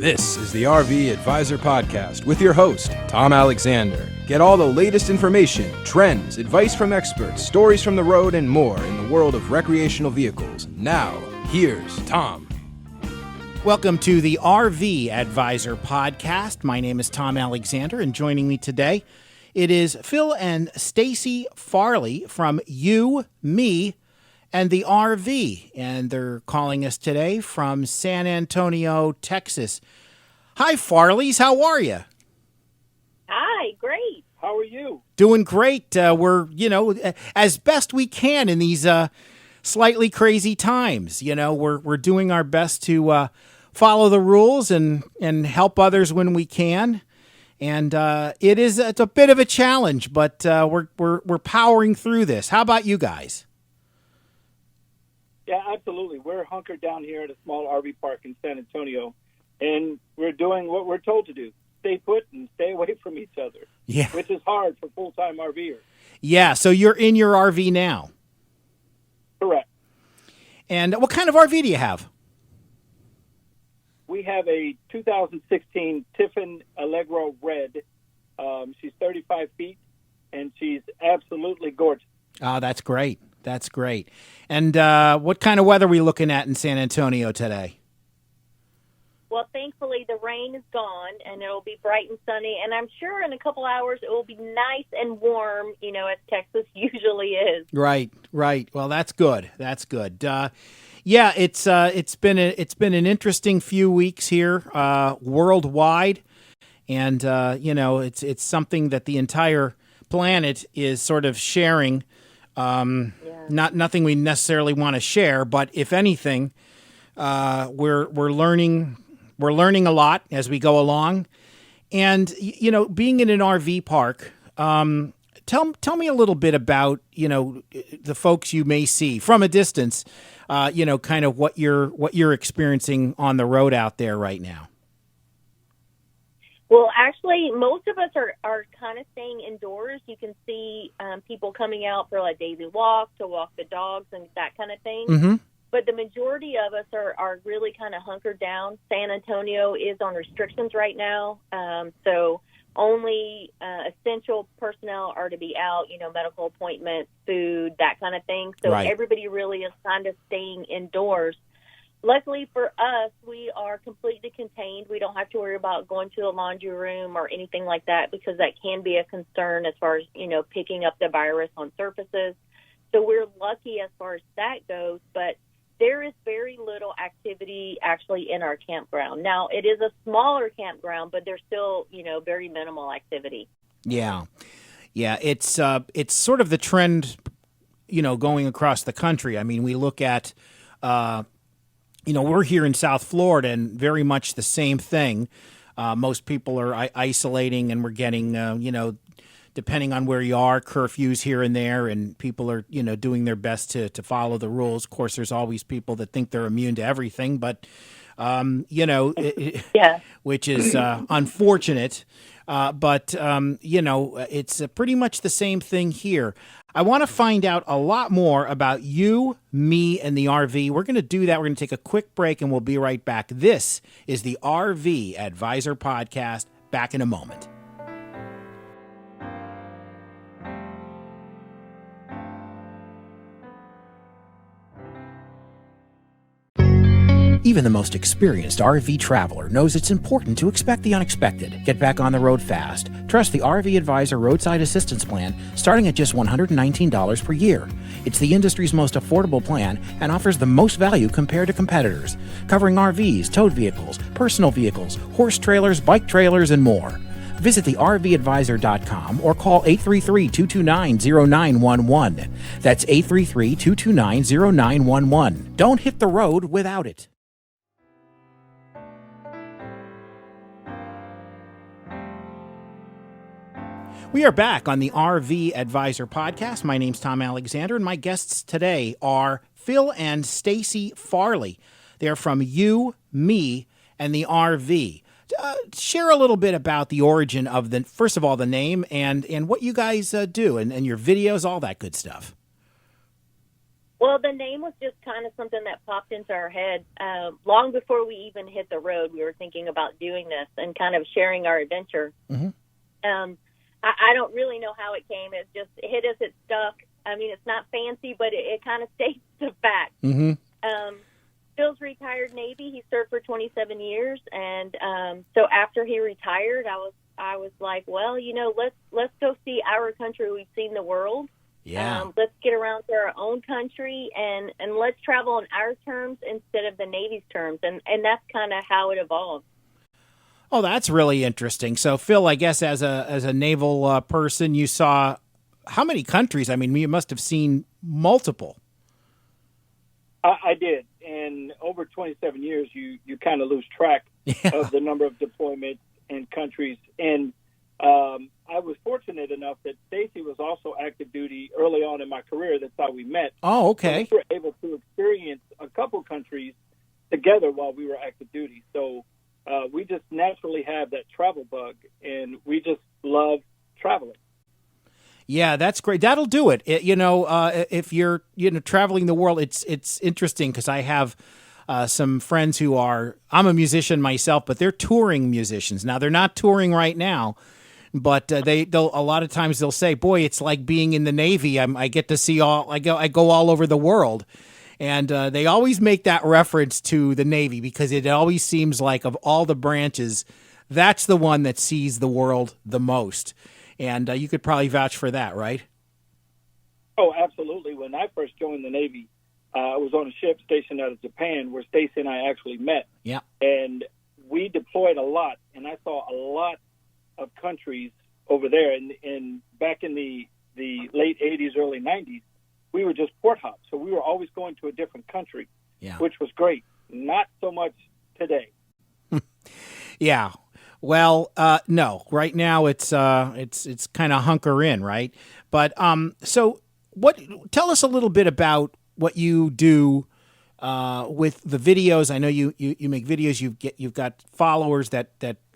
This is the RV Advisor Podcast with your host, Tom Alexander. Get all the latest information, trends, advice from experts, stories from the road, and more in the world of recreational vehicles. Now, here's Tom. Welcome to the RV Advisor Podcast. My name is Tom Alexander, and joining me today, it is Phil and Stacy Farley from You, Me, and the RV, and they're calling us today from San Antonio, Texas. Hi, Farleys. How are you? Hi, great. How are you? Doing great. We're, as best we can in these slightly crazy times. We're doing our best to follow the rules and help others when we can. And it's a bit of a challenge, but we're powering through this. How about you guys? Yeah, absolutely. We're hunkered down here at a small RV park in San Antonio, and we're doing what we're told to do. Stay put and stay away from each other, which is hard for full-time RVers. Yeah, so you're in your RV now? Correct. And what kind of RV do you have? We have a 2016 Tiffin Allegro Red. She's 35 feet, and she's absolutely gorgeous. Oh, that's great. That's great. And what kind of weather are we looking at in San Antonio today? Well, thankfully, the rain is gone, and it'll be bright and sunny. And I'm sure in a couple hours it will be nice and warm, as Texas usually is. Right. Well, that's good. Yeah, it's been an interesting few weeks here worldwide, and it's something that the entire planet is sort of sharing. Nothing we necessarily want to share, but if anything, we're learning a lot as we go along. And being in an RV park, tell me a little bit about the folks you may see from a distance. Kind of what you're experiencing on the road out there right now. Well, actually, most of us are kind of staying indoors. You can see people coming out for a daily walk, to walk the dogs and that kind of thing. Mm-hmm. But the majority of us are really kind of hunkered down. San Antonio is on restrictions right now. So only essential personnel are to be out, medical appointments, food, that kind of thing. So Everybody really is kind of staying indoors. Luckily for us, we are completely contained. We don't have to worry about going to the laundry room or anything like that, because that can be a concern as far as, picking up the virus on surfaces. So we're lucky as far as that goes, but there is very little activity actually in our campground. Now, it is a smaller campground, but there's still, very minimal activity. Yeah. It's sort of the trend, going across the country. I mean, we look at, we're here in South Florida, and very much the same thing. Most people are isolating, and we're getting, depending on where you are, curfews here and there, and people are, doing their best to follow the rules. Of course, there's always people that think they're immune to everything, but, which is unfortunate. But it's pretty much the same thing here. I want to find out a lot more about you, me, and the RV. We're going to do that. We're going to take a quick break, and we'll be right back. This is the RV Advisor Podcast. Back in a moment. Even the most experienced RV traveler knows it's important to expect the unexpected. Get back on the road fast. Trust the RV Advisor Roadside Assistance Plan, starting at just $119 per year. It's the industry's most affordable plan and offers the most value compared to competitors, covering RVs, towed vehicles, personal vehicles, horse trailers, bike trailers, and more. Visit the RVadvisor.com or call 833-229-0911. That's 833-229-0911. Don't hit the road without it. We are back on the RV Advisor Podcast. My name's Tom Alexander, and my guests today are Phil and Stacy Farley. They're from You, Me, and the RV. Share a little bit about the origin of first of all, the name and what you guys do and your videos, all that good stuff. Well, the name was just kind of something that popped into our head. Long before we even hit the road, we were thinking about doing this and kind of sharing our adventure. Mm-hmm. I don't really know how it came. It just hit us. It stuck. I mean, it's not fancy, but it kind of states the fact. Mm-hmm. Phil's retired Navy. He served for 27 years, and so after he retired, I was like, well, let's go see our country. We've seen the world. Yeah. Let's get around to our own country and let's travel on our terms instead of the Navy's terms, and that's kind of how it evolved. Oh, that's really interesting. So, Phil, I guess as a naval person, you saw how many countries? I mean, you must have seen multiple. I did, and over 27 years, you kind of lose track of the number of deployments and countries. And I was fortunate enough that Stacy was also active duty early on in my career. That's how we met. Oh, okay. So we were able to experience a couple countries together while we were active duty. So we just naturally have that travel bug, and we just love traveling. Yeah, that's great. That'll do it. If you're traveling the world, it's interesting because I have some friends who I'm a musician myself, but they're touring musicians. Now they're not touring right now, but they'll a lot of times they'll say, "Boy, it's like being in the Navy. I get to see I go all over the world." And they always make that reference to the Navy because it always seems like of all the branches, that's the one that sees the world the most. And you could probably vouch for that, right? Oh, absolutely. When I first joined the Navy, I was on a ship stationed out of Japan where Stacy and I actually met. Yeah. And we deployed a lot, and I saw a lot of countries over there. And back in the late 80s, early 90s, we were just port hops. So we were always going to a different country, which was great. Not so much today. Yeah. Well, no. Right now, it's kind of hunker in, right? But so tell us a little bit about what you do with the videos. I know you make videos. You've got followers that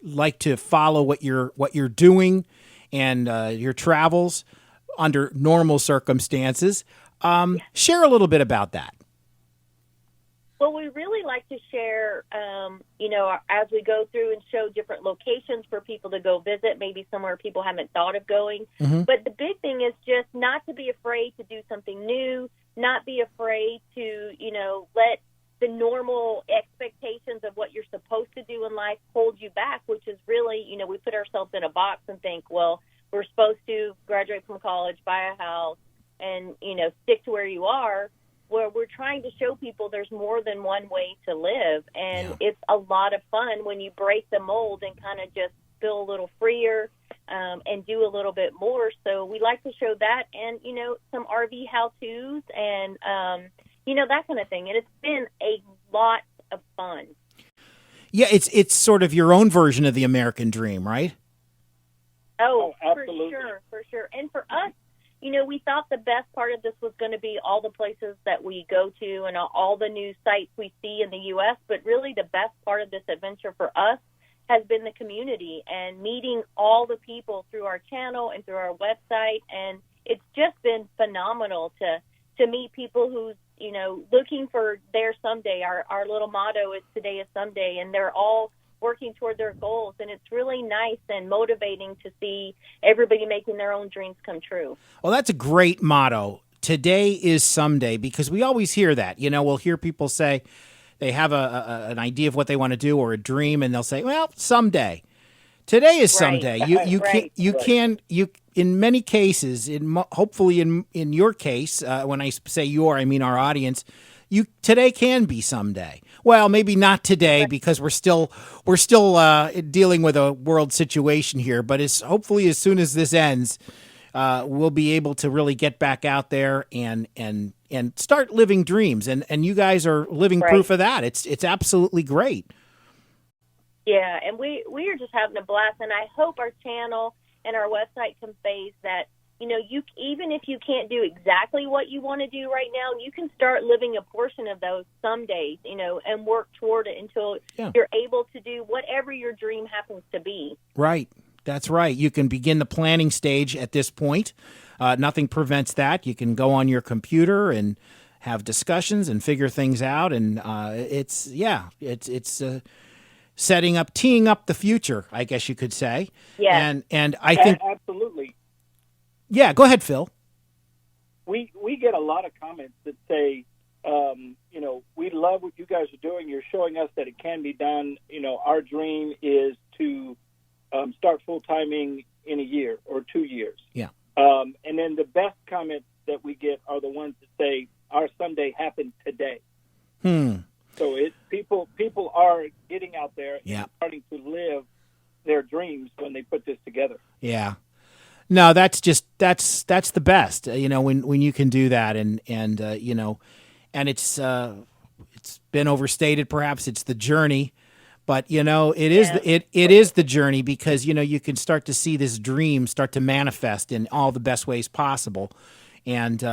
like to follow what you're doing and your travels under normal circumstances. Share a little bit about that. Well, we really like to share, as we go through and show different locations for people to go visit, maybe somewhere people haven't thought of going. Mm-hmm. But the big thing is just not to be afraid to do something new, not be afraid to, let the normal expectations of what you're supposed to do in life hold you back, which is really, we put ourselves in a box and think, well, we're supposed to graduate from college, buy a house, and, stick to where you are. Where we're trying to show people there's more than one way to live, and it's a lot of fun when you break the mold and kind of just feel a little freer and do a little bit more. So we like to show that, and some RV how-tos and that kind of thing. And it's been a lot of fun. Yeah, it's sort of your own version of the American dream, right? Oh, absolutely. For sure. And for us, we thought the best part of this was going to be all the places that we go to and all the new sites we see in the U.S., but really the best part of this adventure for us has been the community and meeting all the people through our channel and through our website. And it's just been phenomenal to meet people who's, looking for their someday. Our little motto is today is someday, and they're all working toward their goals, and it's really nice and motivating to see everybody making their own dreams come true. Well, that's a great motto. Today is someday, because we always hear that. We'll hear people say they have an idea of what they want to do or a dream, and they'll say, "Well, someday." Today is someday. Right. You can in many cases, hopefully in your case, when I say your, I mean our audience. Today can be someday. Well, maybe not today because we're still dealing with a world situation here. But hopefully as soon as this ends, we'll be able to really get back out there and start living dreams. And you guys are living proof of that. It's absolutely great. Yeah, and we are just having a blast. And I hope our channel and our website conveys that. You even if you can't do exactly what you want to do right now, you can start living a portion of those some days, and work toward it until you're able to do whatever your dream happens to be. Right. That's right. You can begin the planning stage at this point. Nothing prevents that. You can go on your computer and have discussions and figure things out. And it's teeing up the future, I guess you could say. Yeah. And I think absolutely. Yeah, go ahead, Phil. We get a lot of comments that say, we love what you guys are doing. You're showing us that it can be done. Our dream is to start full-timing in a year or 2 years. Yeah. And then the best comments that we get are the ones that say, our Sunday happened today. So people are getting out there and starting to live their dreams when they put this together. Yeah. No, that's the best. When you can do that, and it's been overstated. Perhaps it's the journey, but it is the journey, because you can start to see this dream start to manifest in all the best ways possible, and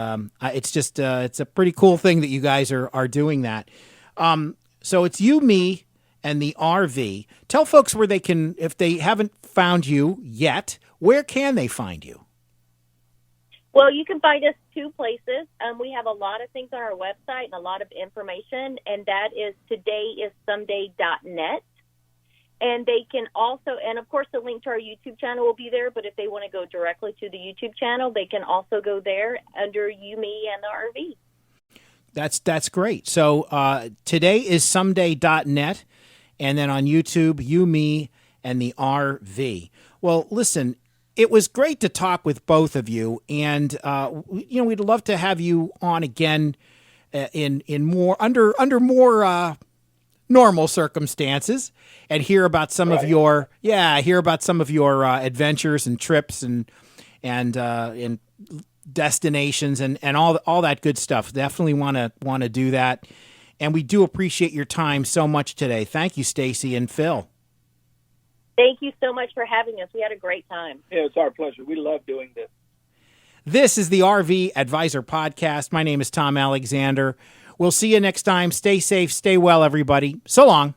it's a pretty cool thing that you guys are doing that. So it's you, me, and the RV. Tell folks where they can, if they haven't found you yet, where can they find you? Well, you can find us 2 places. We have a lot of things on our website and a lot of information, and that is todayissomeday.net. And they can also, and of course the link to our YouTube channel will be there, but if they want to go directly to the YouTube channel, they can also go there under You, Me, and the RV. That's great. So todayissomeday.net, and then on YouTube, You, Me, and the RV. Well, listen, it was great to talk with both of you, and we'd love to have you on again in more under more normal circumstances, and hear about some of your adventures and trips and destinations and all that good stuff. Definitely want to do that, and we do appreciate your time so much today. Thank you, Stacy and Phil. Thank you so much for having us. We had a great time. Yeah, it's our pleasure. We love doing this. This is the RV Advisor Podcast. My name is Tom Alexander. We'll see you next time. Stay safe, stay well, everybody. So long.